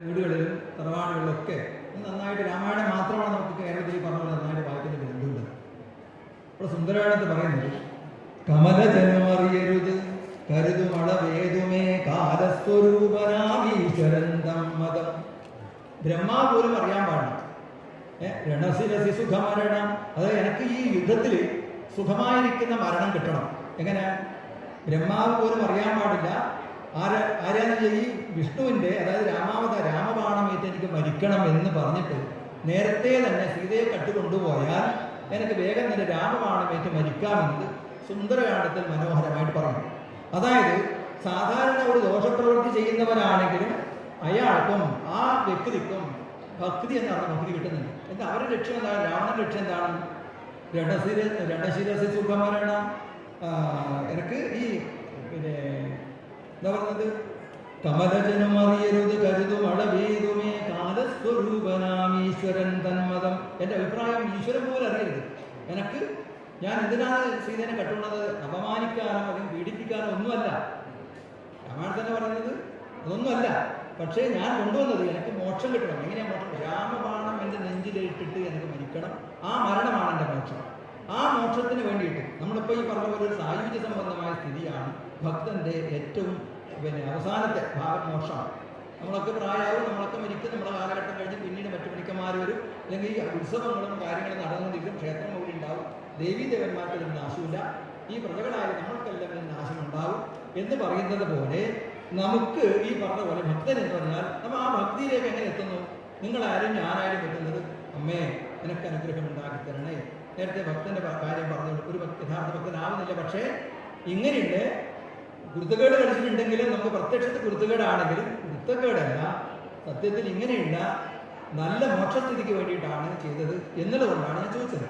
വീടുകളിലും തറവാടുകളിലൊക്കെ നന്നായിട്ട് രാമായണം മാത്രമാണ് നമുക്ക് കേരളത്തിൽ പറഞ്ഞത് നന്നായിട്ട് വായിക്കുന്ന ഗ്രന്ഥമുണ്ട്. ഇപ്പോൾ സുന്ദരകാണ്ഡത്ത് പറയുന്നത് കമലജനമറിയരുത് കരുതുമള വേദുമേ കാലസ്വരൂപനാമീശ്വരൻ മതം. ബ്രഹ്മാവ് പോലും അറിയാൻ പാടില്ല. രണശിരസി സുഖമരണം, അതായത് എനിക്ക് ഈ യുദ്ധത്തിൽ സുഖമായിരിക്കുന്ന മരണം കിട്ടണം. എങ്ങനെ? ബ്രഹ്മാവ് പോലും അറിയാൻ പാടില്ല. ആരാന്ന് ഈ വിഷ്ണുവിൻ്റെ, അതായത് രാമബാണമേറ്റ് എനിക്ക് മരിക്കണം എന്ന് പറഞ്ഞിട്ട് നേരത്തെ തന്നെ സീതയെ കട്ടുകൊണ്ടുപോയാൽ എനിക്ക് വേഗം തന്നെ രാമബാണമേറ്റ് മരിക്കാമെന്ന് സുന്ദരകാണ്ഡത്തിൽ മനോഹരമായിട്ട് പറഞ്ഞു. അതായത് സാധാരണ ഒരു ദോഷപ്രവൃത്തി ചെയ്യുന്നവരാണെങ്കിലും അയാൾക്കും ആ വ്യക്തിക്കും ഭക്തി എന്നാണ് ഭക്തി കിട്ടുന്നത്. എന്താ അവരുടെ ലക്ഷ്യം എന്താണ്? രാവണന്റെ ലക്ഷ്യം എന്താണ്? രണശിരസി സുഖമരണം. എനിക്ക് ഈ എന്താ പറയുന്നത്? കമലജനമറിയരുത് കരുതുമളവേതുമേ കാലസ്വരൂപനാമീശ്വരൻ തന്മതം. എൻ്റെ അഭിപ്രായം ഈശ്വരൻ പോലും അറിയരുത്. എനിക്ക് ഞാൻ എന്തിനാണ് സീതനെ കട്ടുള്ളത്? അപമാനിക്കാനോ അല്ലെങ്കിൽ പീഡിപ്പിക്കാനോ ഒന്നുമല്ല. രാമായണം തന്നെ പറയുന്നത് അതൊന്നുമല്ല. പക്ഷേ ഞാൻ കൊണ്ടുവന്നത് എനിക്ക് മോക്ഷം കിട്ടണം. എങ്ങനെയാണ് മോക്ഷം? രാമബാണം എൻ്റെ നെഞ്ചിലിട്ടിട്ട് എനിക്ക് മരിക്കണം. ആ മരണമാണ് എൻ്റെ മോക്ഷം. ആ മോക്ഷത്തിന് വേണ്ടിയിട്ട് നമ്മളിപ്പോൾ ഈ പറഞ്ഞ പോലെ ഒരു സായുജ്യ സംബന്ധമായ സ്ഥിതിയാണ് ഭക്തൻ്റെ ഏറ്റവും അവസാനത്തെ ഭാഗം മോക്ഷമാണ്. നമ്മളൊക്കെ പ്രായമാവും, നമ്മളൊക്കെ മരിക്കും, നമ്മുടെ കാലഘട്ടം കഴിഞ്ഞ് പിന്നീട് മറ്റു പണിക്കന്മാർ വരും, അല്ലെങ്കിൽ ഈ ഉത്സവങ്ങളും കാര്യങ്ങളും നടന്നുകൊണ്ടിരിക്കും, ക്ഷേത്രം കൂടി ഉണ്ടാവും, ദേവീദേവന്മാർക്ക് ഇതിന് നാശമില്ല, ഈ പ്രജകളായ നമ്മൾക്കെല്ലാം ഇതിന് നാശമുണ്ടാവും എന്ന് പറയുന്നത് പോലെ നമുക്ക് ഈ പറഞ്ഞ പോലെ ഭക്തൻ എന്ന് പറഞ്ഞാൽ നമ്മൾ ആ ഭക്തിയിലേക്ക് എങ്ങനെ എത്തുന്നു? നിങ്ങളാരും ഞാനാരും എത്തുന്നത് അമ്മേ എനിക്ക് അനുഗ്രഹം ഉണ്ടാക്കി തരണേ. നേരത്തെ ഭക്തന്റെ കാര്യം പറഞ്ഞു, ഒരു യഥാർത്ഥ ഭക്തനാവുന്നില്ല. പക്ഷേ ഇങ്ങനെയുണ്ട്, കുരുത്തക്കേട് കളിച്ചിട്ടുണ്ടെങ്കിലും നമുക്ക് പ്രത്യക്ഷത്തിൽ കുരുത്തക്കേടാണെങ്കിലും കുരുത്തക്കേടല്ല, സത്യത്തിൽ ഇങ്ങനെയുള്ള നല്ല മോക്ഷസ്ഥിതിക്ക് വേണ്ടിയിട്ടാണ് ചെയ്തത് എന്നുള്ളതുകൊണ്ടാണ് ഞാൻ ചോദിച്ചത്.